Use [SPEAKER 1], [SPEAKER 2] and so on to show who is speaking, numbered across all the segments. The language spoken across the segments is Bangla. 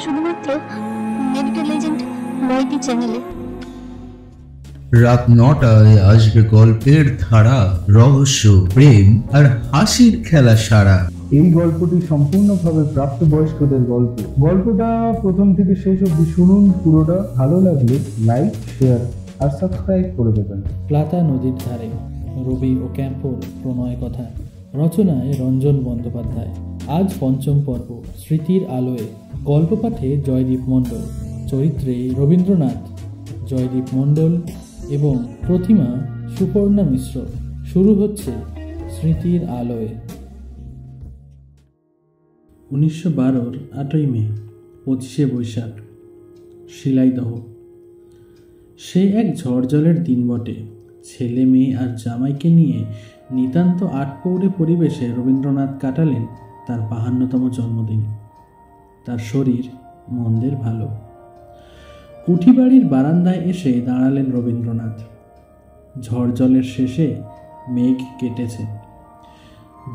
[SPEAKER 1] শুধুমাত্র মেডিকেল এজেন্ট বইটি চ্যানেলে।
[SPEAKER 2] রাত ৯টায় আসবে গল্পের ধারা, রহস্য, প্রেম আর হাসির খেলা সারা।
[SPEAKER 3] এই গল্পটি সম্পূর্ণভাবে প্রাপ্তবয়স্কদের গল্প। গল্পটা প্রথম থেকে শেষ অবধি শুনুন পুরোটা। ভালো লাগলে লাইক, শেয়ার আর সাবস্ক্রাইব করে দেবেন।
[SPEAKER 4] প্লাতা নদীর ধারে, রবি ও ক্যাম্পোর প্রণয় কথা। রচনায় রঞ্জন বন্দ্যোপাধ্যায়। আজ পঞ্চম পর্ব, স্মৃতির আলোয়। গল্প পাঠে জয়দীপ মণ্ডল, চরিত্রে রবীন্দ্রনাথ, জয়দীপ মণ্ডল এবং প্রতিমা সুপর্ণা মিশ্র। শুরু হচ্ছে স্মৃতির আলোয়। 1912 8ই মে, 25শে বৈশাখ। শিলাইদহ। সে এক ঝড়জলের দিন বটে। ছেলে মেয়ে আর জামাইকে নিয়ে নিতান্ত আটপৌরে পরিবেশে রবীন্দ্রনাথ কাটালেন তার 52তম জন্মদিন। তার শরীর মন্দের ভালো। কুঠিবাড়ির বারান্দায় এসে দাঁড়ালেন রবীন্দ্রনাথ। ঝড়জলের শেষে মেঘ কেটেছে।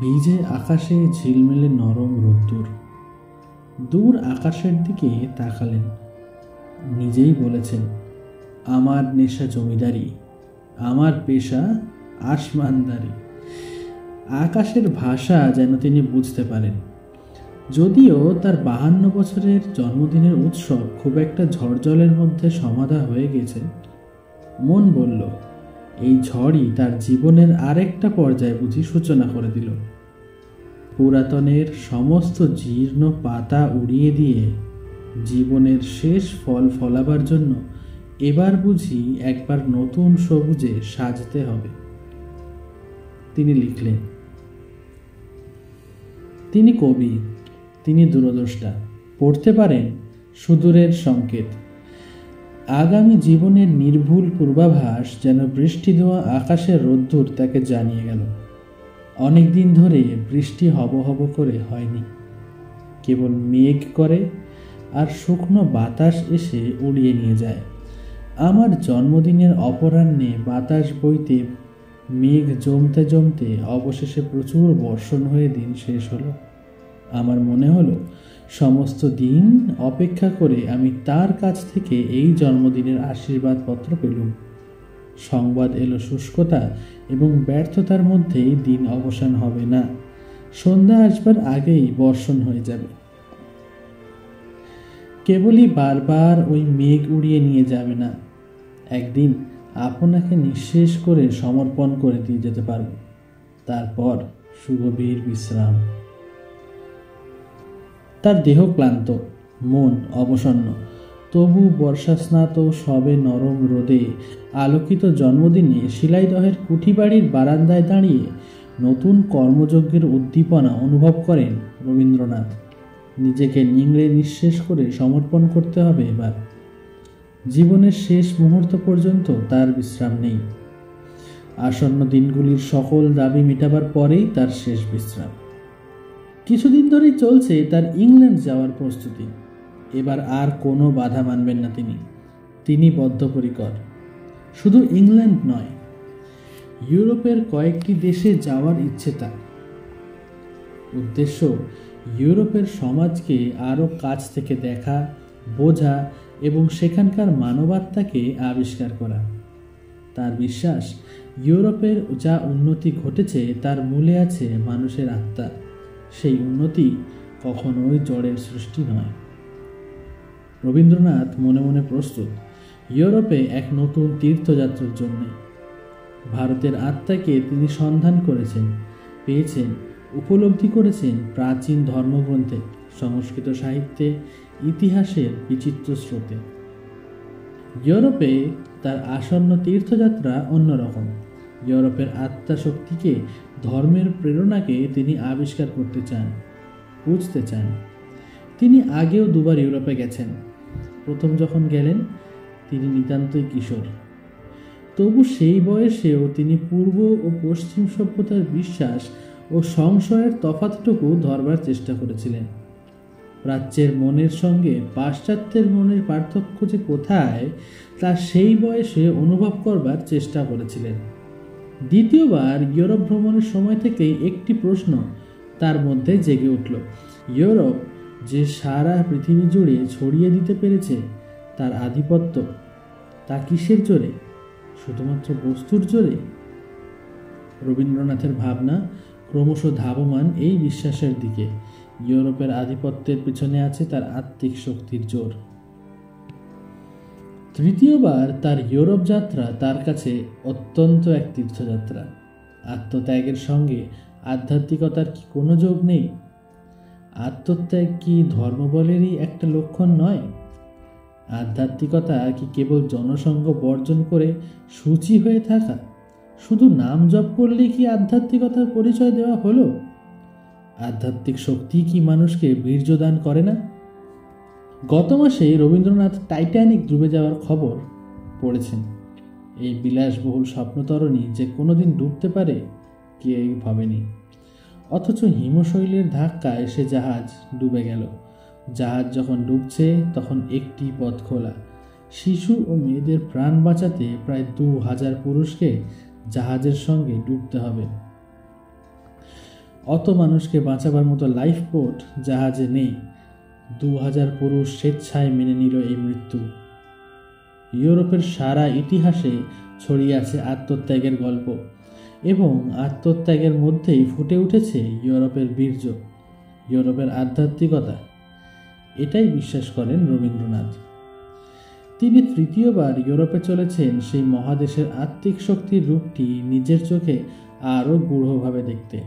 [SPEAKER 4] ভিজে আকাশে ঝিলমেলে নরম রোদ্দুর। দূর আকাশের দিকে তাকালেন। নিজেই বলেছেন, আমার নেশা জমিদারি, আমার পেশা আসমানদারি। আকাশের ভাষা যেন তিনি বুঝতে পারেন। যদিও তার 52 বছরের জন্মদিনের উৎসব খুব একটা ঝড়জলের মধ্যে সমাধা হয়ে গেছে, মন বলল এই ঝড়ই তার জীবনের আরেকটা পর্যায়ে বুঝি সূচনা করে দিল। পুরাতনের সমস্ত জীর্ণ পাতা উড়িয়ে দিয়ে জীবনের শেষ ফল ফলাবার জন্য এবার বুঝি একবার নতুন সবুজে সাজতে হবে। তিনি লিখলেন, তিনি কবি, তিনি দূরদ্রষ্টা। পড়তে পারেন সুদূরের সংকেত। আগামী জীবনের নির্ভুল পূর্বাভাস যেন বৃষ্টি দেওয়া আকাশের রোদ্দুর তাকে জানিয়ে গেল। অনেক দিন ধরে বৃষ্টি হব হব করে হয়নি, কেবল মেঘ করে আর শুকনো বাতাস এসে উড়িয়ে নিয়ে যায়। আমার জন্মদিনের অপরাহ্নে বাতাস বইতে, মেঘ জমতে জমতে অবশেষে প্রচুর বর্ষণ হয়ে দিন শেষ হলো। আমার মনে হলো সমস্ত দিন অপেক্ষা করে আমি তার কাছ থেকে এই জন্মদিনের আশীর্বাদপত্র পেলুম। সংবাদ এলো শুষ্কতা এবং ব্যর্থতার মধ্যেই দিন অবসান হবে না, সন্ধ্যা আসবার আগেই বর্ষণ হয়ে যাবে। কেবলই বারবার ওই মেঘ উড়িয়ে নিয়ে যাবে না, একদিন আপনাকে নিঃশেষ করে সমর্পণ করে দিয়ে যেতে পারব। তারপর সুগভীর বিশ্রাম। তার দেহ ক্লান্ত, মন অবসন্ন, তবু বর্ষাস্নাত সবে নরম রোদে আলোকিত জন্মদিনে শিলাইদহের কুঠিবাড়ির বারান্দায় দাঁড়িয়ে নতুন কর্মযজ্ঞের উদ্দীপনা অনুভব করেন রবীন্দ্রনাথ। নিজেকে নিংড়ে নিঃশেষ করে সমর্পণ করতে হবে এবার। জীবনের শেষ মুহূর্ত পর্যন্ত তার বিশ্রাম নেই। আসন্ন দিনগুলির সকল দাবি মেটাবার পরেই তার শেষ বিশ্রাম। কিছুদিন ধরেই চলছে তার ইংল্যান্ড যাওয়ার প্রস্তুতি। এবার আর কোনো বাধা মানবেন না তিনি বদ্ধপরিকর। শুধু ইংল্যান্ড নয়, ইউরোপের কয়েকটি দেশে যাওয়ার ইচ্ছে তার। উদ্দেশ্য ইউরোপের সমাজকে আরও কাছ থেকে দেখা, বোঝা এবং সেখানকার মানবাত্মাকে আবিষ্কার করা। তার বিশ্বাস, ইউরোপের যা উন্নতি ঘটেছে তার মূলে আছে মানুষের আত্মা। সেই উন্নতি কখনোই জড়ের সৃষ্টি নয়। রবীন্দ্রনাথ মনে মনে প্রস্তুত ইউরোপে এক নতুন তীর্থযাত্রার জন্য। ভারতের আত্মাকে তিনি সন্ধান করেছেন, পেয়েছেন, উপলব্ধি করেছেন প্রাচীন ধর্মগ্রন্থে, সংস্কৃত সাহিত্যে, ইতিহাসের বিচিত্র স্রোতে। ইউরোপে তার আসন্ন তীর্থযাত্রা অন্যরকম। ইউরোপের আত্মা শক্তিকে, ধর্মের প্রেরণাকে তিনি আবিষ্কার করতে চান, বুঝতে চান। তিনি আগেও দুবার ইউরোপে গেছেন। প্রথম যখন গেলেন তিনি নিতান্তই কিশোর। তবু সেই বয়সেও তিনি পূর্ব ও পশ্চিম সভ্যতার বিশ্বাস ও সংশয়ের তফাৎটুকু ধরবার চেষ্টা করেছিলেন। প্রাচ্যের মনের সঙ্গে পাশ্চাত্যের মনের পার্থক্য যে কোথায় তা সেই বয়সে অনুভব করবার চেষ্টা করেছিলেন। দ্বিতীয়বার ইউরোপ ভ্রমণের সময় থেকেই একটি প্রশ্ন তার মধ্যে জেগে উঠল। ইউরোপ যে সারা পৃথিবী জুড়ে ছড়িয়ে দিতে পেরেছে তার আধিপত্য, তা কিসের জোরে? শুধুমাত্র বস্তুর জোরে? রবীন্দ্রনাথের ভাবনা ক্রমশ ধাবমান এই বিশ্বাসের দিকে, ইউরোপের আধিপত্যের পিছনে আছে তার আত্মিক শক্তির জোর। তৃতীয়বার তার ইউরোপ যাত্রা তার কাছে অত্যন্ত এক তীর্থযাত্রা। আত্মত্যাগের সঙ্গে আধ্যাত্মিকতার কি কোনো যোগ নেই? আত্মত্যাগ কি ধর্মবলেরই একটা লক্ষণ নয়? আধ্যাত্মিকতা কি কেবল জনসঙ্গ বর্জন করে সূচি হয়ে থাকা? শুধু নাম জপ করলে কি আধ্যাত্মিকতার পরিচয় দেওয়া হলো? আধ্যাত্মিক শক্তি কি মানুষকে বীর্যদান করে না? গত মাসে রবীন্দ্রনাথ টাইটানিক ডুবে যাওয়ার খবর পড়েছেন। এই বিলাসবহুল স্বপ্নতরণী যে কোনোদিন ডুবতে পারে কেউই ভাবেনি। অথচ হিমশৈলের ধাক্কায় সে জাহাজ ডুবে গেল। জাহাজ যখন ডুবছে তখন একটি পথ খোলা, শিশু ও মেয়েদের প্রাণ বাঁচাতে প্রায় 2000 পুরুষকে জাহাজের সঙ্গে ডুবতে হবে। অত মানুষকে বাঁচাবার মতো লাইফ বোট জাহাজে নেই। 2000 পুরুষ স্বেচ্ছায় মেনে নিল এই মৃত্যু। ইউরোপের সারা ইতিহাসে ছড়িয়ে আছে আত্মত্যাগের গল্প, এবং আত্মত্যাগের মধ্যেই ফুটে উঠেছে ইউরোপের বীর্য, ইউরোপের আধ্যাত্মিকতা। এটাই বিশ্বাস করেন রবীন্দ্রনাথ। তিনি তৃতীয়বার ইউরোপে চলেছেন সেই মহাদেশের আত্মিক শক্তির রূপটি নিজের চোখে আরও গূঢ়ভাবে দেখতে।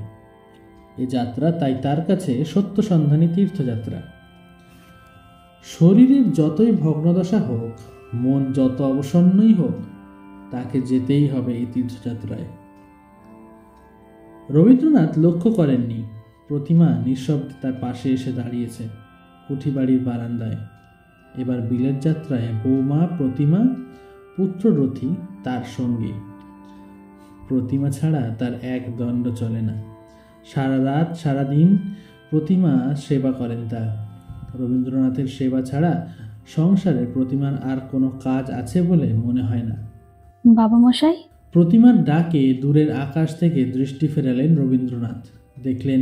[SPEAKER 4] এ যাত্রা তাই তার কাছে সত্য সন্ধানী তীর্থযাত্রা। শরীরের যতই ভগ্নদশা হোক, মন যত অবসন্নই হোক, তাকে যেতেই হবে এই তীর্থযাত্রায়। রবীন্দ্রনাথ লক্ষ্য করেননি প্রতিমা নিঃশব্দে তার পাশে এসে দাঁড়িয়েছে কুঠিবাড়ির বারান্দায়। এবার বিলেত যাত্রায় বৌমা, প্রতিমা, পুত্র রথী তার সঙ্গে। প্রতিমা ছাড়া তার এক দণ্ড চলে না। সারা রাত সারাদিন প্রতিমা সেবা করেন তার। রবীন্দ্রনাথের সেবা ছাড়া সংসারে প্রতিমার আর কোনো কাজ আছে বলে মনে হয় না।
[SPEAKER 1] বাবা মশাই,
[SPEAKER 4] প্রতিমার ডাকে দূরের আকাশ থেকে দৃষ্টি ফেরালেন রবীন্দ্রনাথ। দেখলেন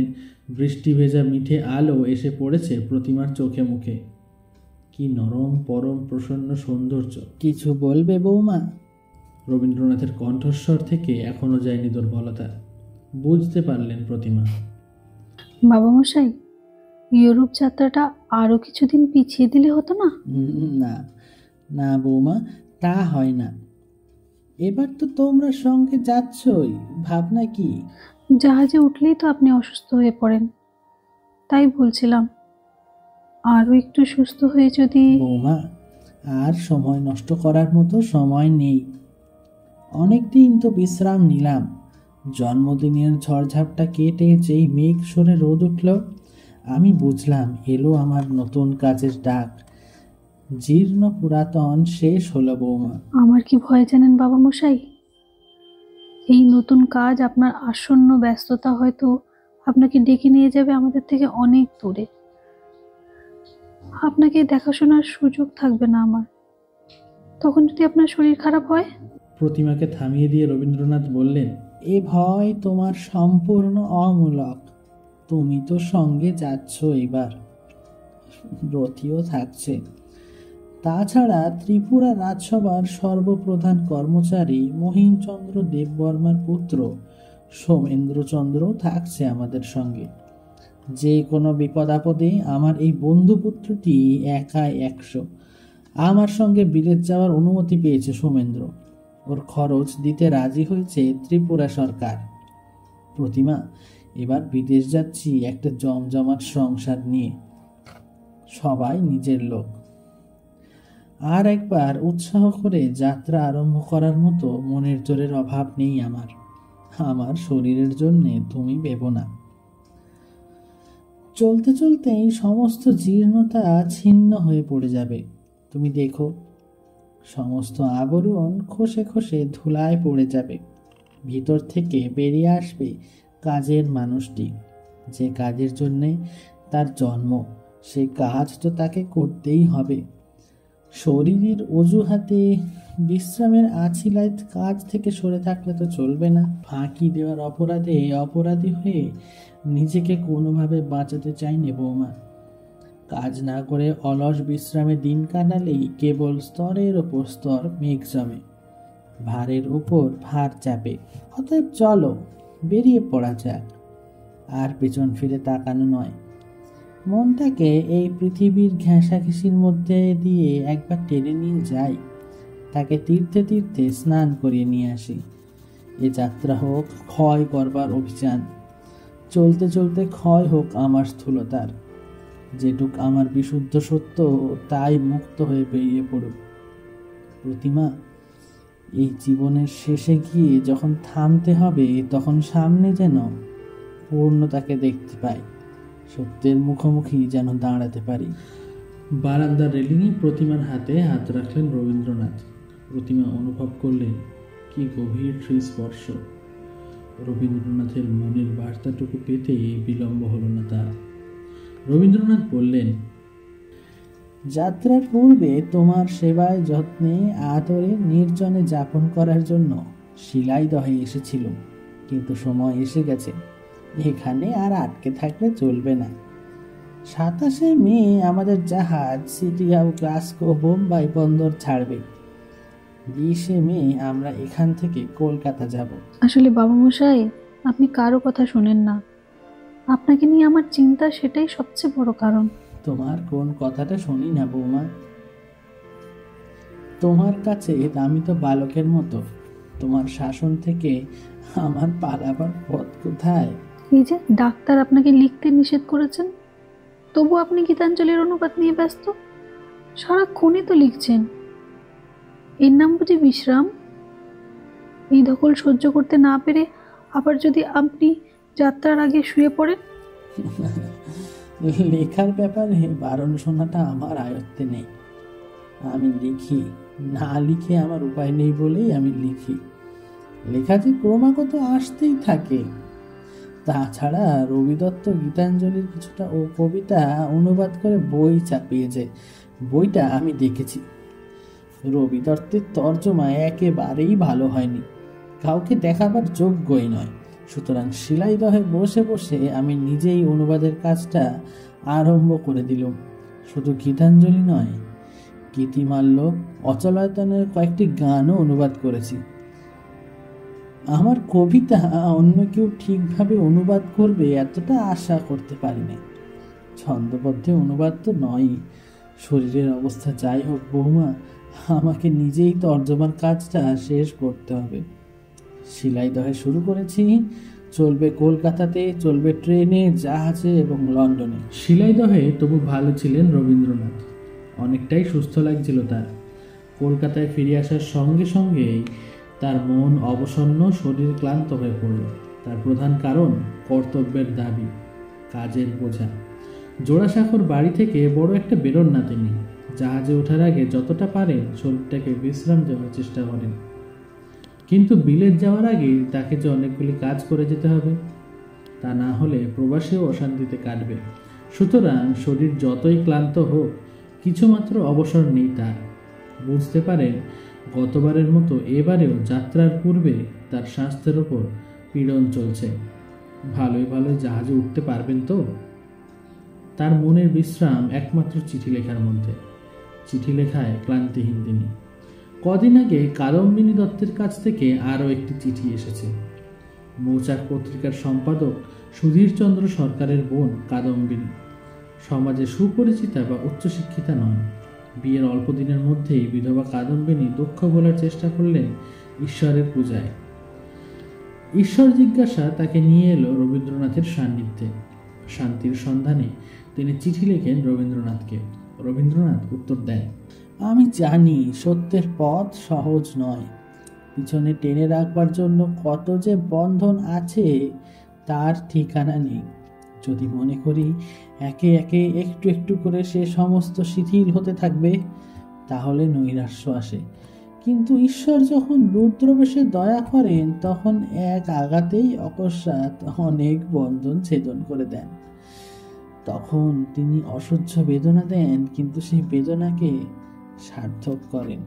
[SPEAKER 4] বৃষ্টি ভেজা মিঠে আলো এসে পড়েছে প্রতিমার চোখে মুখে। কি নরম পরম প্রসন্ন সৌন্দর্য! কিছু বলবে বৌমা? রবীন্দ্রনাথের কণ্ঠস্বর থেকে এখনো যায়নি দুর্বলতা। বুঝতে পারলেন প্রতিমা।
[SPEAKER 1] বাবা মশাই, ইউরোপ যাত্রাটা আরো কিছুদিন পিছিয়ে দিলে হতো না?
[SPEAKER 4] না না বৌমা, তা হয় না। এবার তো তোমরা সঙ্গে যাচ্ছই, ভাবনা কি?
[SPEAKER 1] জাহাজে উঠলেই তো আপনি অসুস্থ হয়ে পড়েন, তাই বলছিলাম আরো একটু সুস্থ হয়ে যদি।
[SPEAKER 4] বৌমা, আর সময় নষ্ট করার মতো সময় নেই। অনেক দিন তো বিশ্রাম নিলাম। জন্মদিনের ঝড়ঝাপটা কেটে যেই মেঘ সরে রোদ উঠল, আমি বুঝলাম এলো আমার নতুন কাজের ডাক। জীর্ণ পুরাতন শেষ হলো বৌমা।
[SPEAKER 1] আমার কি ভয় জানেন বাবা মশাই? এই নতুন কাজ আপনার আসন্ন ব্যস্ততা হয়তো আপনাকে ডেকে নিয়ে যাবে আমাদের থেকে অনেক দূরে। আপনাকে দেখাশোনার সুযোগ থাকবে না আমার। তখন যদি আপনার শরীর খারাপ হয়?
[SPEAKER 4] প্রতিমাকে থামিয়ে দিয়ে রবীন্দ্রনাথ বললেন, এ ভয় তোমার সম্পূর্ণ অমূলক। তুমি তো সঙ্গে যাচ্ছ, এবার রথীও থাকছে। তাছাড়া ত্রিপুরা রাজসভার সর্বপ্রধান কর্মচারী মহিমচন্দ্র দেববর্মার পুত্র সোমেন্দ্রচন্দ্রও থাকছে আমাদের সঙ্গে। যে কোনো বিপদ আপদে আমার এই বন্ধুপুত্রটি একাই 100। আমার সঙ্গে বিলেত যাওয়ার অনুমতি পেয়েছে সোমেন্দ্র। ওর খরচ দিতে রাজি হয়েছে ত্রিপুরা সরকার। প্রতিমা, এবার বিদেশ যাচ্ছি একটা জমজমাট সংসার নিয়ে, সবাই নিজের লোক। আর একবার উৎসাহ করে যাত্রা আরম্ভ করার মতো মনের জোরের অভাব নেই আমার। আমার শরীরের জন্যে তুমি ভেবো না। চলতে চলতেই সমস্ত জীর্ণতা ছিন্ন হয়ে পড়ে যাবে। তুমি দেখো, সমস্ত আবরণ খসে খসে ধুলায় পড়ে যাবে। ভিতর থেকে বেরিয়ে আসবে কাজের মানুষটি, যে কাজের জন্যে তার জন্ম। সে কাজ তো তাকে করতেই হবে। শরীরের অজুহাতে বিশ্রামের আছিলায় কাজ থেকে সরে থাকলে তো চলবে না। ফাঁকি দেওয়ার অপরাধে অপরাধী হয়ে নিজেকে কোনোভাবে বাঁচাতে চাইনি বৌমা। কাজ না করে অলস বিশ্রামে দিন কাটালেই কেবল স্তরের ওপর স্তর মেঘ জমে, ভারের উপর ভার চাপে। অতএব চলো, বেরিয়ে পড়া যাক। আর পেছন ফিরে তাকানো নয়। মনটাকে এই পৃথিবীর ঘেঁষাঘেঁষির মধ্যে দিয়ে একবার টেনে নিয়ে যাই, তাকে তীর্থে তীর্থে স্নান করিয়ে নিয়ে আসি। এ যাত্রা হোক ক্ষয় করবার অভিযান। চলতে চলতে ক্ষয় হোক আমার স্থূলতার। যেটুক আমার বিশুদ্ধ সত্য তাই মুক্ত হয়ে বেরিয়ে পড়ুক। প্রতিমা, এই জীবনের শেষে গিয়ে যখন থামতে হবে, তখন সামনে যেন পূর্ণতাকে দেখতে পাই, সত্যের মুখোমুখি যেন দাঁড়াতে পারি। বারান্দার রেলিংয়ে প্রতিমার হাতে হাত রাখলেন রবীন্দ্রনাথ। প্রতিমা অনুভব করলেন কি গভীর স্পর্শ। রবীন্দ্রনাথের মনের বার্তাটুকু পেতে বিলম্ব হলো না তার। রবীন্দ্রনাথ বললেন, যাত্রার পূর্বে তোমার সেবায় যত্নে আদরে নির্জনে যাপন করার জন্য শিলাইদহে এসেছিল, কিন্তু সময় এসে গেছে। এখানে আর আটকে থাকলে চলবে না। 27 মে আমাদের জাহাজ সিটি অফ গ্লাসগো বোম্বাই বন্দর ছাড়বে। 20 মে আমরা এখান থেকে কলকাতা যাব।
[SPEAKER 1] আসলে বাবা মশাই, আপনি কারো কথা শোনেন না। আপনাকে নিয়ে আমার চিন্তা, সেটাই সবচেয়ে বড় কারণ।
[SPEAKER 4] তোমার কোন কথাটা শুনি না বৌমা। তোমার কাছে আমি তো বালকের মতো। তোমার শাসন থেকে আমার পালাবার পথ কোথায়?
[SPEAKER 1] এই যে ডাক্তার আপনাকে লিখতে নিষেধ করেছেন, তবু আপনি গীতাঞ্জলির অনুবাদ নিয়ে ব্যস্ত। সারাক্ষণই তো লিখছেন। এর নাম বুঝি বিশ্রাম? এই ধকল সহ্য করতে না পেরে আবার যদি আপনি যাত্রার আগে শুয়ে পড়েন।
[SPEAKER 4] লেখার ব্যাপারে বারণ শোনাটা আমার আয়ত্তে নেই। আমি লিখি, না লিখে আমার উপায় নেই বলেই আমি লিখি। লেখা যে ক্রমাগত আসতেই থাকে। তাছাড়া রবি দত্ত গীতাঞ্জলির কিছুটা ও কবিতা অনুবাদ করে বই চাপিয়েছে। বইটা আমি দেখেছি। রবি দত্তের তর্জমা একেবারেই ভালো হয়নি, কাউকে দেখাবার যোগ্যই নয়। সুতরাং শিলাইদহে বসে বসে আমি নিজেই অনুবাদের কাজটা আরম্ভ করে দিলাম। শুধু গীতাঞ্জলি নয়, গীতিমাল্য, অচলায়তনের কয়েকটি গানও অনুবাদ করেছি। আমার কবিতা অন্য কেউ ঠিকভাবে অনুবাদ করবে এতটা আশা করতে পারিনি। ছন্দবদ্ধে অনুবাদ তো নয়। শরীরের অবস্থা যাই হোক বৌমা, আমাকে নিজেই তর্জমার কাজটা শেষ করতে হবে। শিলাইদহে শুরু করেছি, চলবে কলকাতাতে, চলবে ট্রেনে, জাহাজে এবং লন্ডনে। শিলাইদহে তবু ভালো ছিলেন রবীন্দ্রনাথ। অনেকটাই সুস্থ লাগছিল তার। কলকাতায় ফিরে আসার সঙ্গে সঙ্গেই তার মন অবসন্ন, শরীর ক্লান্ত হয়ে পড়ল। তার প্রধান কারণ কর্তব্যের দাবি, কাজের বোঝা। জোড়াসাঁকোর বাড়ি থেকে বড় একটা বেরোন না তিনি। জাহাজে ওঠার আগে যতটা পারেন শরীরটাকে বিশ্রাম দেওয়ার চেষ্টা করেন। কিন্তু বিলেত যাওয়ার আগে তাকে যে অনেকগুলি কাজ করে যেতে হবে, তা না হলে প্রবাসেও অশান্তিতে কাটবে। সুতরাং শরীর যতই ক্লান্ত হোক, কিছুমাত্র অবসর নেই তার। বুঝতে পারেন গতবারের মতো এবারেও যাত্রার পূর্বে তার স্বাস্থ্যের ওপর পীড়ন চলছে। ভালোই ভালোই জাহাজে উঠতে পারবেন তো? তার মনের বিশ্রাম একমাত্র চিঠি লেখার মধ্যে। চিঠি লেখায় ক্লান্তিহীন তিনি। কদিন আগে কাদম্বিনী দত্তের কাছ থেকে আরও একটি চিঠি এসেছে। মৌচাক পত্রিকার সম্পাদক সুধীরচন্দ্র সরকারের বোন কাদম্বিনী সমাজে সুপরিচিতা বা উচ্চশিক্ষিতা নন। বিয়ের অল্প দিনের মধ্যেই বিধবা কাদম্বিনী দক্ষ বলার চেষ্টা করলেন ঈশ্বরের পূজায়। ঈশ্বর জিজ্ঞাসা তাকে নিয়ে এলো রবীন্দ্রনাথের সান্নিধ্যে। শান্তির সন্ধানে তিনি চিঠি লেখেন রবীন্দ্রনাথকে। রবীন্দ্রনাথ উত্তর দেন, আমি জানি সত্যের পথ সহজ নয়। পিছনে টেনে রাখবার জন্য কত যে বন্ধন আছে তার ঠিকানা নেই। যদি মনে করি একে একে একটু একটু করে সে সমস্ত শিথিল হতে থাকবে, তাহলে নৈরাশ্য আসে। কিন্তু ঈশ্বর যখন রুদ্রবেশে দয়া করেন, তখন এক আঘাতেই অকস্মাৎ অনেক বন্ধন ছেদন করে দেন। তখন তিনি অসহ্য বেদনা দেন, কিন্তু সেই বেদনাকে সার্থক করেন।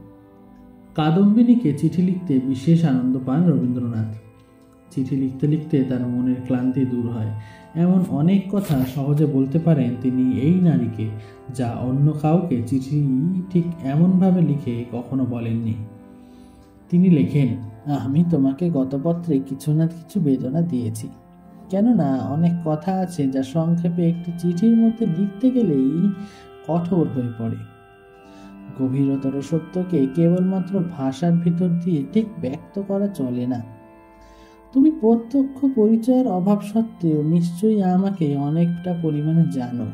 [SPEAKER 4] কাদম্বিনীকে চিঠি লিখতে বিশেষ আনন্দ পান রবীন্দ্রনাথ। চিঠি লিখতে লিখতে তার মনের ক্লান্তি দূর হয়। এমন অনেক কথা সহজে বলতে পারেন তিনি এই নারীকে, যা অন্য কাউকে চিঠি ঠিক এমনভাবে লিখে কখনো বলেননি। তিনি লেখেন, আমি তোমাকে গত পত্রে কিছু না কিছু বেদনা দিয়েছি, কেননা অনেক কথা আছে যা সংক্ষেপে একটি চিঠির মধ্যে লিখতে গেলেই কঠোর হয়ে পড়ে। গভীরতর সত্যকে কেবলমাত্র ভাষার ভিতর দিয়ে ঠিক ব্যক্ত করা চলে না। তুমি প্রত্যক্ষ পরিচয়ের অভাব সত্ত্বেও নিশ্চয়ই আমাকে অনেকটা পরিমাণে জানো।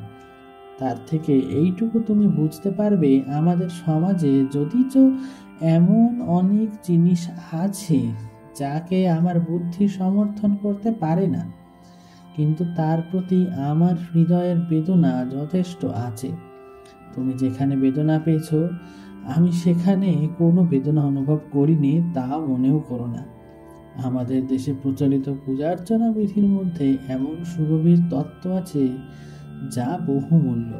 [SPEAKER 4] তার থেকে এইটুকু তুমি বুঝতে পারবে, আমাদের সমাজে যদিচ এমন অনেক জিনিস আছে যাকে আমার বুদ্ধি সমর্থন করতে পারে না, কিন্তু তার প্রতি আমার হৃদয়ের বেদনা যথেষ্ট আছে। তুমি যেখানে বেদনা পেয়েছ, আমি সেখানে কোনো বেদনা অনুভব করিনি, তা মনেও করো না। আমাদের দেশে প্রচলিত পূজার্চনা বিধির মধ্যে এমন সুগভীর তত্ত্ব আছে যা বহুমূল্য।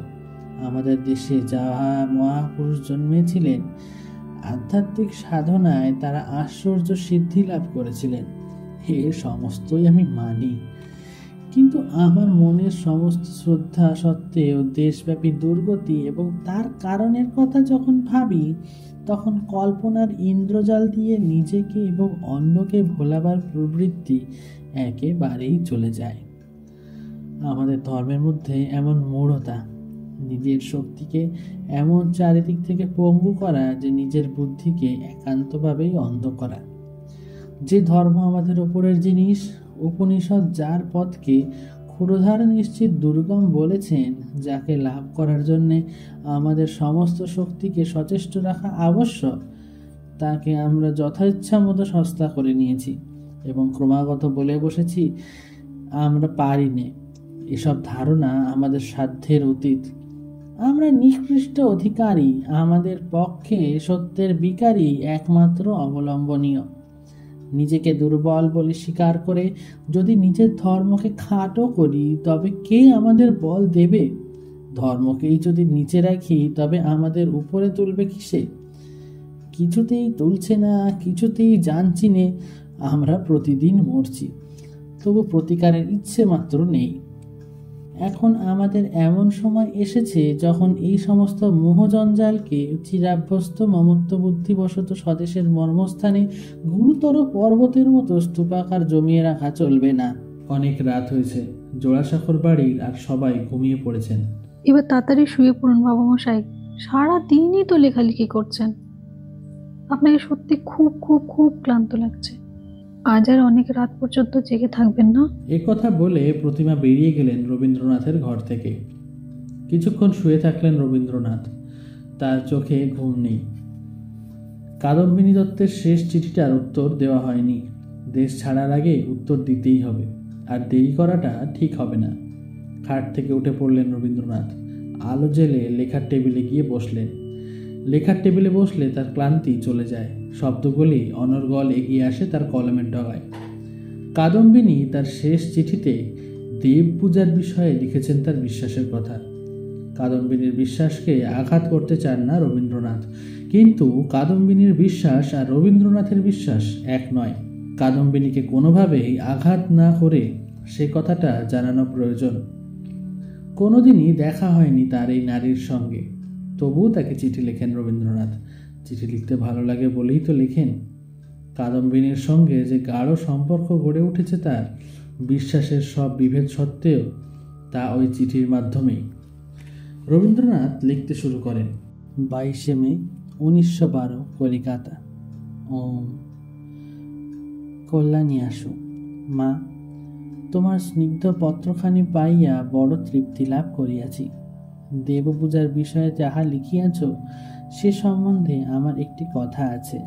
[SPEAKER 4] আমাদের দেশে যাহা মহাপুরুষ জন্মেছিলেন, আধ্যাত্মিক সাধনায় তারা আশ্চর্য সিদ্ধি লাভ করেছিলেন, এ সমস্তই আমি মানি। কিন্তু আমার মনের সমস্ত শ্রদ্ধা সত্ত্বেও দেশব্যাপী দুর্গতি এবং তার কারণের কথা যখন ভাবি, তখন কল্পনার ইন্দ্রজাল দিয়ে নিজেকে এবং অন্যকে ভোলাবার প্রবৃত্তি একেবারেই চলে যায়। আমাদের ধর্মের মধ্যে এমন মূঢ়তা, নিজের শক্তিকে এমন চারিদিক থেকে পঙ্গু করা যে নিজের বুদ্ধিকে একান্তভাবেই অন্ধ করা। যে ধর্ম আমাদের ওপরের জিনিস, উপনিষদ যার পথকে ক্ষুরধার নিশ্চিত দুর্গম বলেছেন, যাকে লাভ করার জন্যে আমাদের সমস্ত শক্তিকে সচেষ্ট রাখা আবশ্যক, তাকে আমরা যথাইচ্ছা মতো সস্তা করে নিয়েছি এবং ক্রমাগত বলে বসেছি আমরা পারি নে। এসব ধারণা আমাদের সাধ্যের অতীত। আমরা নিকৃষ্ট অধিকারী, আমাদের পক্ষে সত্যের বিকারী একমাত্র অবলম্বনীয়। নিজেকে দুর্বল বলে স্বীকার করে যদি নিজের ধর্মকে খাটো করি, তবে কে আমাদের বল দেবে? ধর্মকেই যদি নিচে রাখি, তবে আমাদের উপরে তুলবে কিসে? কিছুতেই তুলছে না, কিছুতেই জানছি নে। আমরা প্রতিদিন মরছি, তবু প্রতিকারের ইচ্ছে মাত্র নেই। এখন আমাদের এমন সময় এসেছে যখন এই সমস্ত মোহজঞ্জালকে চিরাভ্যস্ত মমত্ব বুদ্ধিবশত স্বদেশের মর্মস্থানে গুরুতর পর্বতের মতো স্তূপাকার জমিয়ে রাখা চলবে না। অনেক রাত হয়েছে, জোড়াসাঁকোর বাড়ির আর সবাই ঘুমিয়ে পড়েছেন।
[SPEAKER 1] এবার তাড়াতাড়ি শুয়ে পড়ুন বাবা মশাই, সারা দিনই তো লেখালেখি করছেন। আপনাকে সত্যি খুব খুব খুব ক্লান্ত লাগছে। আজ আর অনেক রাত পর্যন্ত জেগে থাকবেন না।
[SPEAKER 4] এ কথা বলে প্রতিমা বেরিয়ে গেলেন রবীন্দ্রনাথের ঘর থেকে। কিছুক্ষণ শুয়ে থাকলেন রবীন্দ্রনাথ। তার চোখে ঘুম নেই। কাদম্বিনী দত্তের শেষ চিঠিটার উত্তর দেওয়া হয়নি। দেশ ছাড়ার আগে উত্তর দিতেই হবে, আর দেরি করাটা ঠিক হবে না। খাট থেকে উঠে পড়লেন রবীন্দ্রনাথ। আলো জেলে লেখার টেবিলে গিয়ে বসলেন। লেখার টেবিলে বসলে তার ক্লান্তি চলে যায়। শব্দগুলি অনর্গল এগিয়ে আসে তার কলমের ডগায়। কাদম্বিনী তার শেষ চিঠিতে দেব পূজার বিষয়ে লিখেছেন তার বিশ্বাসের কথা। কাদম্বিনীর বিশ্বাসকে আঘাত করতে চান না রবীন্দ্রনাথ, কিন্তু কাদম্বিনীর বিশ্বাস আর রবীন্দ্রনাথের বিশ্বাস এক নয়। কাদম্বিনীকে কোনোভাবেই আঘাত না করে সে কথাটা জানানো প্রয়োজন। কোনোদিনই দেখা হয়নি তার এই নারীর সঙ্গে, তবুও তাকে চিঠি লেখেন রবীন্দ্রনাথ। চিঠি লিখতে ভালো লাগে বলেই তো লেখেন। কাদম্বিনীর সঙ্গে যে গাঢ় সম্পর্ক গড়ে উঠেছে তার, বিশ্বাসের সব বিভেদ সত্ত্বেও, তা ওই চিঠির মাধ্যমেই। রবীন্দ্রনাথ লিখতে শুরু করেন। 22 মে 1912, কলিকাতা। ওম কল্যাণী আসু। মা, তোমার স্নিগ্ধ পত্রখানি পাইয়া বড় তৃপ্তি লাভ করিয়াছি। দেবপূজার বিষয়ে যাহা লিখিয়াছ, সে সম্বন্ধে আমার একটি কথা আছে।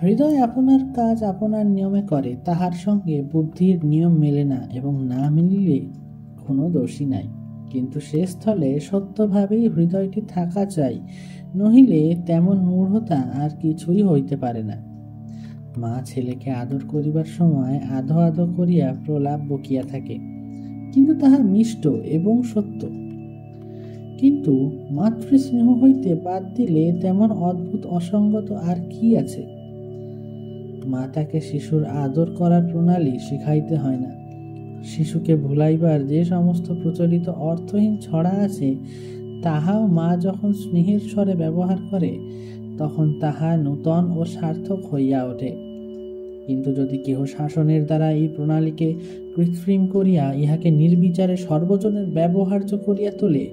[SPEAKER 4] হৃদয় আপনার কাজ আপনার নিয়মে করে, তাহার সঙ্গে বুদ্ধির নিয়ম মেলে না, এবং না মিলিলে কোনো দোষী নাই। কিন্তু সে স্থলে সত্যভাবেই হৃদয়টি থাকা চাই, নহিলে তেমন মূঢ়তা আর কিছুই হইতে পারে না। মা ছেলেকে আদর করিবার সময় আধো আধো করিয়া প্রলাপ বকিয়া থাকে, কিন্তু তাহা মিষ্ট এবং সত্য। কিন্তু মাতৃস্নেহ হইতে বাদ দিলে তেমন অদ্ভুত অসঙ্গত আর কি আছে? মাতাকে শিশুর আদর করার প্রণালী শিখাইতে হয় না। শিশুকে ভুলাইবার যে সমস্ত প্রচলিত অর্থহীন ছড়া আছে, তাহাও মা যখন স্নেহের স্বরে ব্যবহার করে, তখন তাহা নূতন ও সার্থক হইয়া ওঠে। কিন্তু যদি কেহ শাসনের দ্বারা এই প্রণালীকে কৃত্রিম করিয়া ইহাকে নির্বিচারে সর্বজনের ব্যবহার্য করিয়া তোলে,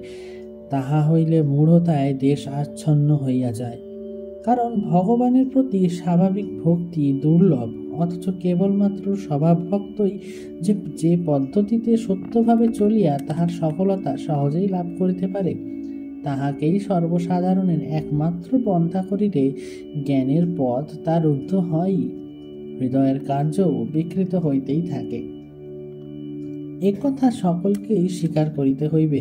[SPEAKER 4] তাহা হইলে মূঢ়তায় দেশ আচ্ছন্ন হইয়া যায়। কারণ ভগবানের প্রতি স্বাভাবিক ভক্তি দুর্লভ, অথচ কেবলমাত্র স্বভাবভক্তই যে পদ্ধতিতে সত্যভাবে চলিয়া তাহার সফলতা সহজেই লাভ করিতে পারে, তাহাকেই সর্বসাধারণের একমাত্র পন্থা করিলে জ্ঞানের পথ তার রুদ্ধ হয়। হৃদয়ের কার্যও বিকৃত হইতেই থাকে। একথা সকলকেই স্বীকার করিতে হইবে।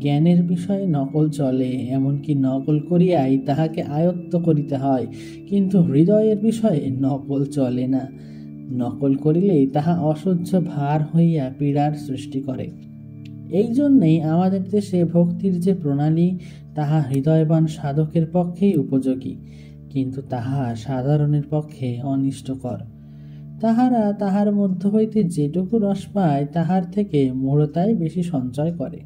[SPEAKER 4] জ্ঞানের বিষয়ে নকল চলে, এমনকি নকল করিয়াই তাহাকে আয়ত্ত করিতে হয়, কিন্তু হৃদয়ের বিষয়ে নকল চলে না। নকল করিলেই তাহা অসহ্য ভার হইয়া পীড়ার সৃষ্টি করে। এই জন্যেই আমাদের দেশে ভক্তির যে প্রণালী, তাহা হৃদয়বান সাধকের পক্ষেই উপযোগী, কিন্তু তাহা সাধারণের পক্ষে অনিষ্টকর। তাহারা তাহার মধ্য হইতে যেটুকু রস পায়, তাহার থেকে মূঢ়তাই বেশি সঞ্চয় করে।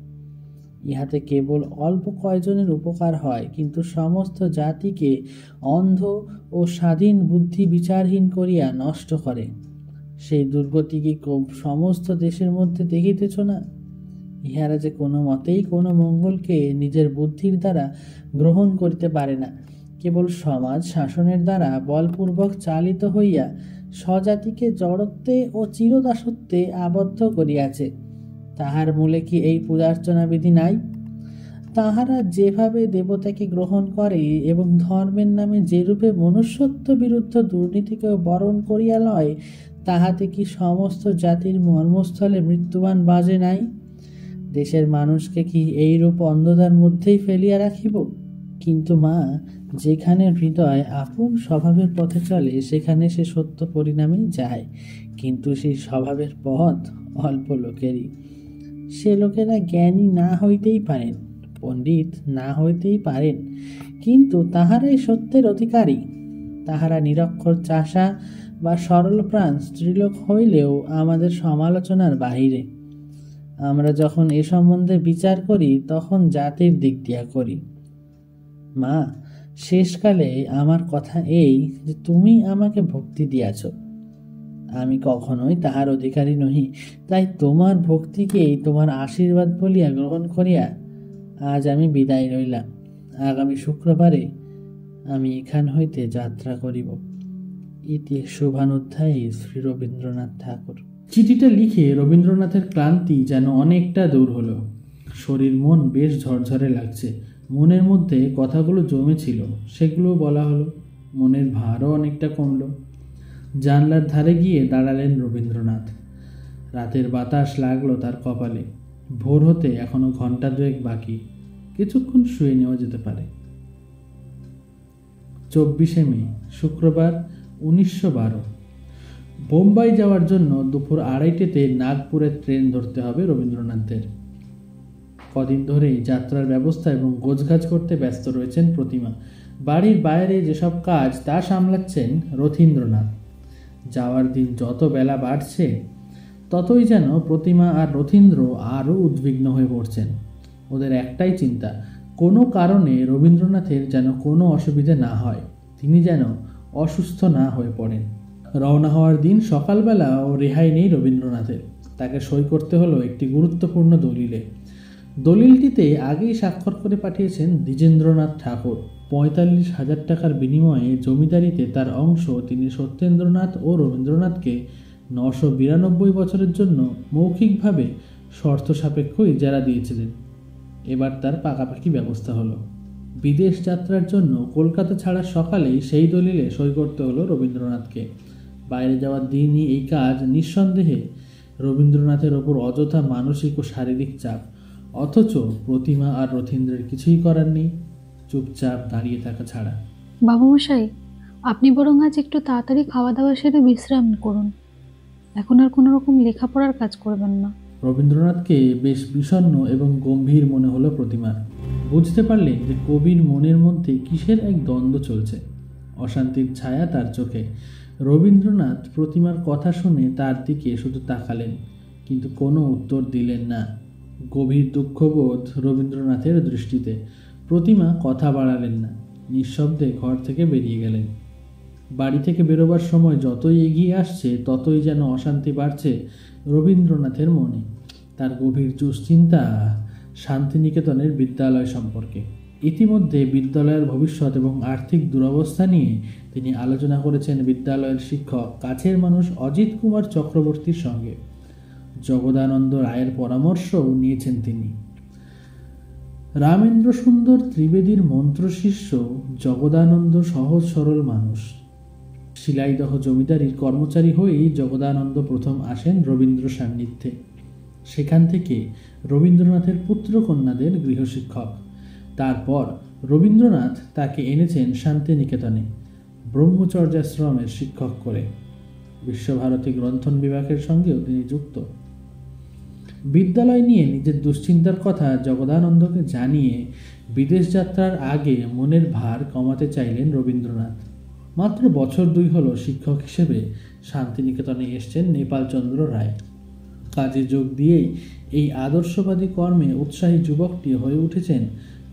[SPEAKER 4] ইহাতে কেবল অল্প কয়জনের উপকার হয়, কিন্তু সমস্ত জাতিকে অন্ধ ও স্বাধীন বুদ্ধি বিচারহীন করিয়া নষ্ট করে। সেই দুর্গতি কি সমস্ত দেশের মধ্যে দেখিতেছ না? ইহারা যে কোনো মতেই কোনো মঙ্গলকে নিজের বুদ্ধির দ্বারা গ্রহণ করিতে পারে না, কেবল সমাজ শাসনের দ্বারা বলপূর্বক চালিত হইয়া স্বজাতিকে জড়ত্বে ও চিরদাসত্বে আবদ্ধ করিয়াছে। তাহার মূলে কি এই পূজার্চনা বিধি নাই? তাহারা যেভাবে দেবতাকে গ্রহণ করে এবং ধর্মের নামে যেরূপে মনুষ্যত্ব বিরুদ্ধ দুর্নীতিকেও বরণ করিয়া লয়, তাহাতে কি সমস্ত জাতির মর্মস্থলে মৃত্যুবান বাজে নাই? দেশের মানুষকে কি এইরূপ অন্ধতার মধ্যেই ফেলিয়া রাখিব? কিন্তু মা, যেখানে হৃদয় আপন স্বভাবের পথে চলে, সেখানে সে সত্য পরিণামেই যায়। কিন্তু সেই স্বভাবের পথ অল্প লোকেরই। সে লোকেরা জ্ঞানী না হইতেই পারেন, পণ্ডিত না হইতেই পারেন, কিন্তু তাহারাই সত্যের অধিকারী। তাহারা নিরক্ষর চাষা বা সরল প্রাণ স্ত্রীলোক হইলেও আমাদের সমালোচনার বাহিরে। আমরা যখন এ সম্বন্ধে বিচার করি, তখন জাতির দিক দিয়া করি। মা, শেষকালে আমার কথা এই যে তুমি আমাকে ভক্তি দিয়াছ, আমি কখনোই তাহার অধিকারী নহি। তাই তোমার ভক্তিকেই তোমার আশীর্বাদ বলিয়া গ্রহণ করিয়া আজ আমি বিদায় লইলাম। আগামী শুক্রবারে আমি এখান হইতে যাত্রা করিব। ইতি শুভানুধ্যায়ী শ্রী রবীন্দ্রনাথ ঠাকুর। চিঠিটা লিখে রবীন্দ্রনাথের ক্লান্তি যেন অনেকটা দূর হলো। শরীর মন বেশ ঝরঝরে লাগছে। মনের মধ্যে কথাগুলো জমেছিল, সেগুলো বলা হলো। মনের ভারও অনেকটা কমলো। জানলার ধারে গিয়ে দাঁড়ালেন রবীন্দ্রনাথ। রাতের বাতাস লাগলো তার কপালে। ভোর হতে এখনো ঘন্টা দুয়েক বাকি, কিছুক্ষণ শুয়ে নেওয়া যেতে পারে। 24শে মে, শুক্রবার, 1912। বোম্বাই যাওয়ার জন্য দুপুর 2:30-তে নাগপুরের ট্রেন ধরতে হবে রবীন্দ্রনাথদের। কদিন ধরেই যাত্রার ব্যবস্থা এবং গোছগাছ করতে ব্যস্ত রয়েছেন প্রতিমা। বাড়ির বাইরে যেসব কাজ তা সামলাচ্ছেন রথীন্দ্রনাথ। যাওয়ার দিন যত বেলা বাড়ছে, ততই যেন প্রতিমা আর রথীন্দ্র আরও উদ্বিগ্ন হয়ে পড়ছেন। ওদের একটাই চিন্তা, কোনো কারণে রবীন্দ্রনাথের যেন কোনো অসুবিধে না হয়, তিনি যেন অসুস্থ না হয়ে পড়েন। রওনা হওয়ার দিন সকালবেলা ও রেহাই নেই রবীন্দ্রনাথের। তাকে সই করতে হলো একটি গুরুত্বপূর্ণ দলিলে। দলিলটিতে আগেই স্বাক্ষর করে পাঠিয়েছেন দ্বিজেন্দ্রনাথ ঠাকুর। 45,000 টাকার বিনিময়ে জমিদারিতে তার অংশ তিনি সত্যেন্দ্রনাথ ও রবীন্দ্রনাথকে 992 বছরের জন্য মৌখিকভাবে শর্ত সাপেক্ষ ইজারা দিয়েছিলেন। এবার তার পাকাপাকি ব্যবস্থা হলো। বিদেশ যাত্রার জন্য কলকাতা ছাড়ার সকালেই সেই দলিলে সই করতে হলো রবীন্দ্রনাথকে। বাইরে যাওয়ার দিনই এই কাজ নিঃসন্দেহে রবীন্দ্রনাথের ওপর অযথা মানসিক ও শারীরিক চাপ। অথচ প্রতিমা আর রথীন্দ্রের কিছুই করার নেই, চুপচাপ দাঁড়িয়ে থাকা ছাড়া।
[SPEAKER 1] বাবুমশাই, আপনি বরং আজ একটু তাড়াতাড়ি খাওয়া দাওয়া সেরে বিশ্রাম করুন। এখন আর কোনো রকম লেখাপড়ার কাজ করবেন না।
[SPEAKER 4] রবীন্দ্রনাথকে বেশ বিষণ্ণ এবং গম্ভীর মনে হলো প্রতিমার। বুঝতে পারলেন যে কবির মনের মধ্যে কিসের এক দ্বন্দ্ব চলছে। অশান্তির ছায়া তার চোখে। রবীন্দ্রনাথ প্রতিমার কথা শুনে তার দিকে শুধু তাকালেন, কিন্তু কোনো উত্তর দিলেন না। গভীর দুঃখবোধ রবীন্দ্রনাথের দৃষ্টিতে। প্রতিমা কথা বাড়ালেন না, নিঃশব্দে ঘর থেকে বেরিয়ে গেলেন। বাড়ি থেকে বেরোবার সময় যতই এগিয়ে আসছে ততই যেন অশান্তি বাড়ছে রবীন্দ্রনাথের মনে। তার গভীর দুশ্চিন্তা শান্তিনিকেতনের বিদ্যালয় সম্পর্কে। ইতিমধ্যে বিদ্যালয়ের ভবিষ্যৎ এবং আর্থিক দুরবস্থা নিয়ে তিনি আলোচনা করেছেন বিদ্যালয়ের শিক্ষক, কাছের মানুষ অজিত কুমার চক্রবর্তীর সঙ্গে। জগদানন্দ রায়ের পরামর্শও নিয়েছেন তিনি। রামেন্দ্র সুন্দর ত্রিবেদীর মন্ত্রশিষ্য জগদানন্দ সহজ সরল মানুষ। শিলাইদহ জমিদারির কর্মচারী হয়েই জগদানন্দ প্রথম আসেন রবীন্দ্র সান্নিধ্যে। সেখান থেকে রবীন্দ্রনাথের পুত্রকন্যাদের গৃহশিক্ষক। তারপর রবীন্দ্রনাথ তাকে এনেছেন শান্তিনিকেতনে ব্রহ্মচর্যাশ্রমের শিক্ষক করে। বিশ্বভারতী গ্রন্থন বিভাগের সঙ্গেও তিনি যুক্ত। বিদ্যালয় নিয়ে নিজের দুশ্চিন্তার কথা জগদানন্দকে জানিয়ে বিদেশ যাত্রার আগে মনের ভার কমাতে চাইলেন রবীন্দ্রনাথ। মাত্র বছর 2 হলো শিক্ষক হিসেবে শান্তিনিকেতনে এসছেন নেপালচন্দ্র রায়। কাজে যোগ দিয়েই এই আদর্শবাদী কর্মে উৎসাহী যুবকটি হয়ে উঠেছেন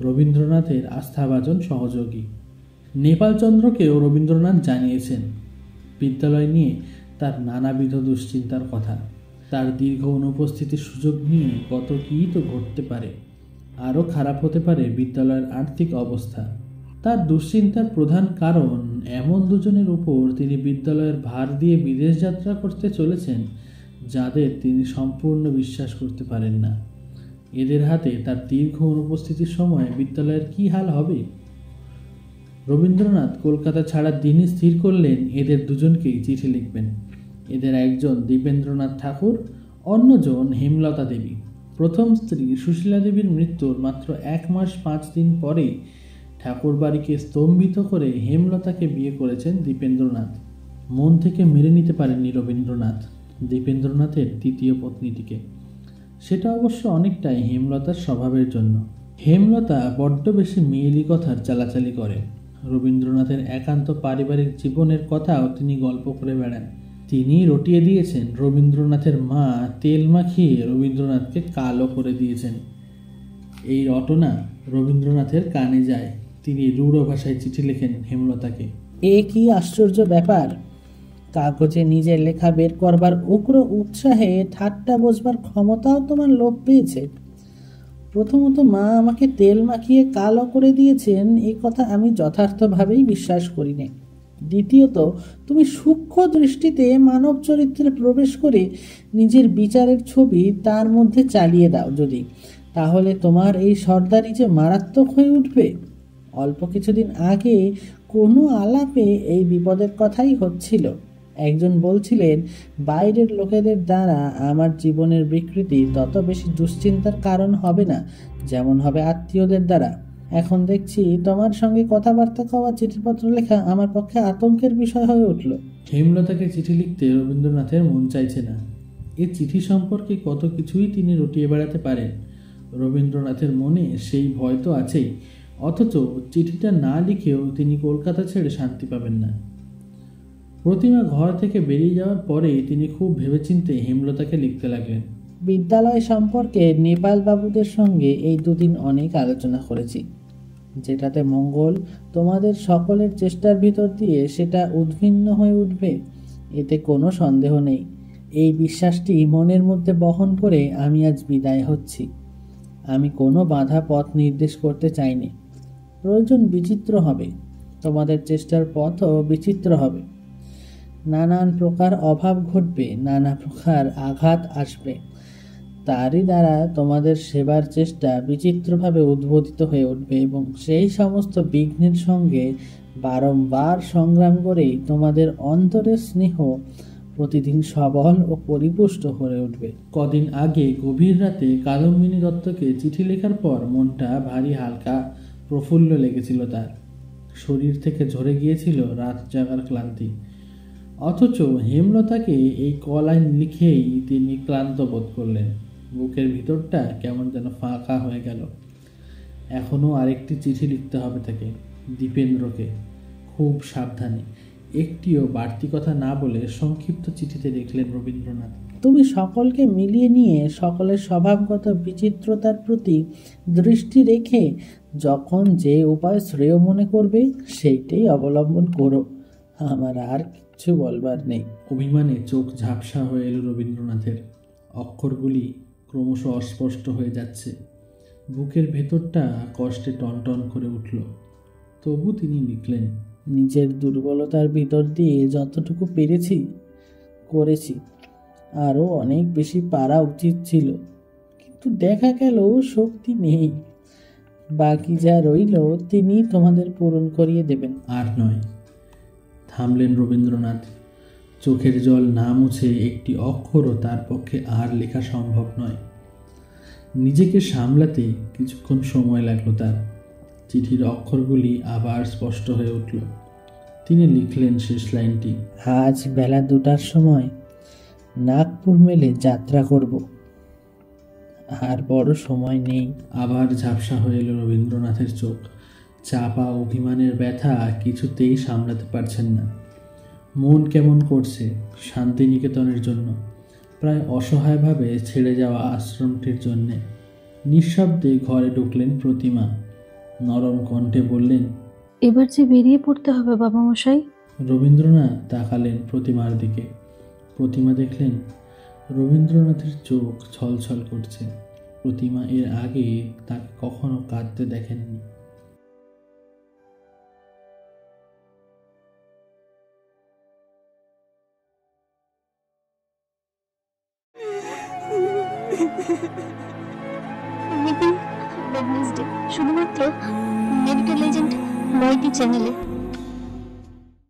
[SPEAKER 4] রবীন্দ্রনাথের আস্থাভাজন সহযোগী। নেপালচন্দ্রকেও রবীন্দ্রনাথ জানিয়েছেন বিদ্যালয় নিয়ে তার নানাবিধ দুশ্চিন্তার কথা। তার দীর্ঘ অনুপস্থিতির সুযোগ নিয়ে কত কী তো ঘটতে পারে। আরও খারাপ হতে পারে বিদ্যালয়ের আর্থিক অবস্থা। তার দুশ্চিন্তার প্রধান কারণ, এমন দুজনের উপর তিনি বিদ্যালয়ের ভার দিয়ে বিদেশ যাত্রা করতে চলেছেন যাদের তিনি সম্পূর্ণ বিশ্বাস করতে পারেন না। এদের হাতে তার দীর্ঘ অনুপস্থিতির সময় বিদ্যালয়ের কি হাল হবে? রবীন্দ্রনাথ কলকাতা ছাড়ার দিনই স্থির করলেন এদের দুজনকেই চিঠি লিখবেন। এদের একজন দীপেন্দ্রনাথ ঠাকুর, অন্যজন হেমলতা দেবী। প্রথম স্ত্রী সুশীলা দেবীর মৃত্যুর মাত্র 1 মাস 5 দিন পরেই ঠাকুরবাড়িকে স্তম্ভিত করে হেমলতাকে বিয়ে করেছেন দীপেন্দ্রনাথ। মন থেকে মেনে নিতে পারেননি রবীন্দ্রনাথ দীপেন্দ্রনাথের দ্বিতীয় পত্নীটিকে। সেটা অবশ্য অনেকটাই হেমলতার স্বভাবের জন্য। হেমলতা বড্ড বেশি মেয়েলি কথার চালাচালি করে। রবীন্দ্রনাথের একান্ত পারিবারিক জীবনের কথাও তিনি গল্প করে বেড়ান। তিনি রটিয়ে দিয়েছেন রবীন্দ্রনাথের মা তেল মাখিয়ে রবীন্দ্রনাথকে কালো করে দিয়েছেন। এই রটনা রবীন্দ্রনাথের কানে যায়। তিনি রূঢ় ভাষায় চিঠি লেখেন হেমলতাকে।
[SPEAKER 5] এ কি আশ্চর্য ব্যাপার! কাগজে নিজের লেখা বের করবার উগ্র উৎসাহে ঠাট্টা বসবার ক্ষমতাও তোমার লোপ পেয়েছে। প্রথমত, মা আমাকে তেল মাখিয়ে কালো করে দিয়েছেন এ কথা আমি যথার্থভাবেই বিশ্বাস করি না। দ্বিতীয়ত, তুমি সূক্ষ্ম দৃষ্টিতে মানব চরিত্রে প্রবেশ করে নিজের বিচারের ছবি তার মধ্যে চালিয়ে দাও যদি, তাহলে তোমার এই সর্দারি যে মারাত্মক হয়ে উঠবে। অল্প কিছুদিন আগে কোনো আলাপে এই বিপদের কথাই হচ্ছিল। একজন বলছিলেন, বাইরের লোকেদের দ্বারা আমার জীবনের বিকৃতি তত বেশি দুশ্চিন্তার কারণ হবে না যেমন হবে আত্মীয়দের দ্বারা। এখন দেখছি তোমার সঙ্গে কথাবার্তা কওয়া, চিঠিপত্র লেখা আমার পক্ষে আতঙ্কের বিষয় হয়ে উঠল।
[SPEAKER 4] হেমলতাকে চিঠি লিখতে রবীন্দ্রনাথের মন চাইছে না। এ চিঠি সম্পর্কে কত কিছুই তিনি রটিয়ে বেড়াতে পারেন। রবীন্দ্রনাথের মনে সেই ভয় তো আছেই, অথচ চিঠিটা না লিখেও তিনি কলকাতা ছেড়ে শান্তি পাবেন না। প্রতিমা ঘর থেকে বেরিয়ে যাওয়ার পরে তিনি খুব ভেবেচিন্তে হেমলতাকে লিখতে লাগলেন।
[SPEAKER 5] বিদ্যালয় সম্পর্কে নেপাল বাবুদের সঙ্গে এই 2 দিন অনেক আলোচনা করেছি। যেটাতে মঙ্গল, তোমাদের সকলের চেষ্টার ভিতর দিয়ে সেটা উদ্ভিন্ন হয়ে উঠবে, এতে কোনো সন্দেহ নেই। এই বিশ্বাসটি মনের মধ্যে বহন করে আমি আজ বিদায় হচ্ছি। আমি কোনো বাধা পথ নির্দেশ করতে চাইনি। প্রয়োজন বিচিত্র হবে, তোমাদের চেষ্টার পথও বিচিত্র হবে। নানান প্রকার অভাব ঘটবে, নানা প্রকার আঘাত আসবে। তারই দ্বারা তোমাদের সেবার চেষ্টা বিচিত্রভাবে উদ্বোধিত হয়ে উঠবে এবং সেই সমস্ত বিঘ্নের সঙ্গে বারংবার সংগ্রাম করেই তোমাদের অন্তরের স্নেহ প্রতিদিন সবল ও পরিপুষ্ট হয়ে উঠবে।
[SPEAKER 4] কদিন আগে গভীর রাতে কাদম্বিনী দত্তকে চিঠি লেখার পর মনটা ভারী হালকা প্রফুল্ল লেগেছিল তার। শরীর থেকে ঝরে গিয়েছিল রাত জাগার ক্লান্তি। অথচ হেমলতাকে এই কলাইন লিখেই তিনি ক্লান্ত বোধ করলেন। বুকের ভিতরটা কেমন যেন ফাঁকা হয়ে গেল। এখনও আরেকটি চিঠি লিখতে হবে তাকে, দীপেন্দ্রকে, খুব সাবধানে। একটিও বাড়তি কথা না বলে সংক্ষিপ্ত চিঠিতে লিখলেন রবীন্দ্রনাথ।
[SPEAKER 5] তুমি সকলকে মিলিয়ে নিয়ে সকলের স্বভাবগত বিচিত্রতার প্রতি দৃষ্টি রেখে যখন যে উপায় শ্রেয় মনে করবে সেইটাই অবলম্বন করো। আমার আর কিছু বলবার নেই।
[SPEAKER 4] অভিমানে চোখ ঝাপসা হয়ে এলো রবীন্দ্রনাথের। অক্ষরগুলি ক্রমশ অস্পষ্ট হয়ে যাচ্ছে। বুকের ভেতরটা কষ্টে টনটন করে উঠল। তবু তিনি লিখলেন,
[SPEAKER 5] নিজের দুর্বলতার ভিতর দিয়ে যতটুকু পেরেছি করেছি, আরও অনেক বেশি পারা উচিত ছিল, কিন্তু দেখা গেল শক্তি নেই। বাকি যা রইল তিনি তোমাদের পূরণ করিয়ে দেবেন।
[SPEAKER 4] আর নয়। থামলেন রবীন্দ্রনাথ। চোখের জল না মুছে একটি অক্ষরও তার পক্ষে আর লেখা সম্ভব নয়। নিজেকে সামলাতে কিছুক্ষণ সময় লাগলো তার। চিঠির অক্ষরগুলি আবার স্পষ্ট হয়ে উঠল। তিনি লিখলেন শেষ লাইনটি,
[SPEAKER 5] আজ বেলা 2টার সময় নাগপুর মেলে যাত্রা করব, আর বড় সময় নেই।
[SPEAKER 4] আবার ঝাপসা হয়ে এলো রবীন্দ্রনাথের চোখ। চাপা অভিমানের ব্যথা কিছুতেই সামলাতে পারছেন না। মন কেমন করছে শান্তিনিকেতনের জন্য, প্রায় অসহায়ভাবে ছেড়ে যাওয়া আশ্রমটির জন্যে। নিঃশব্দে ঘরে ঢুকলেন প্রতিমা। নরম কণ্ঠে বললেন,
[SPEAKER 1] এবার যে বেরিয়ে পড়তে হবে বাবা মশাই।
[SPEAKER 4] রবীন্দ্রনাথ তাকালেন প্রতিমার দিকে। প্রতিমা দেখলেন রবীন্দ্রনাথের চোখ ছলছল করছে। প্রতিমা এর আগে তাকে কখনো কাঁদতে দেখেননি।
[SPEAKER 6] শুধুমাত্র মেডিকেল এজেন্ট মইটি চ্যানেলে।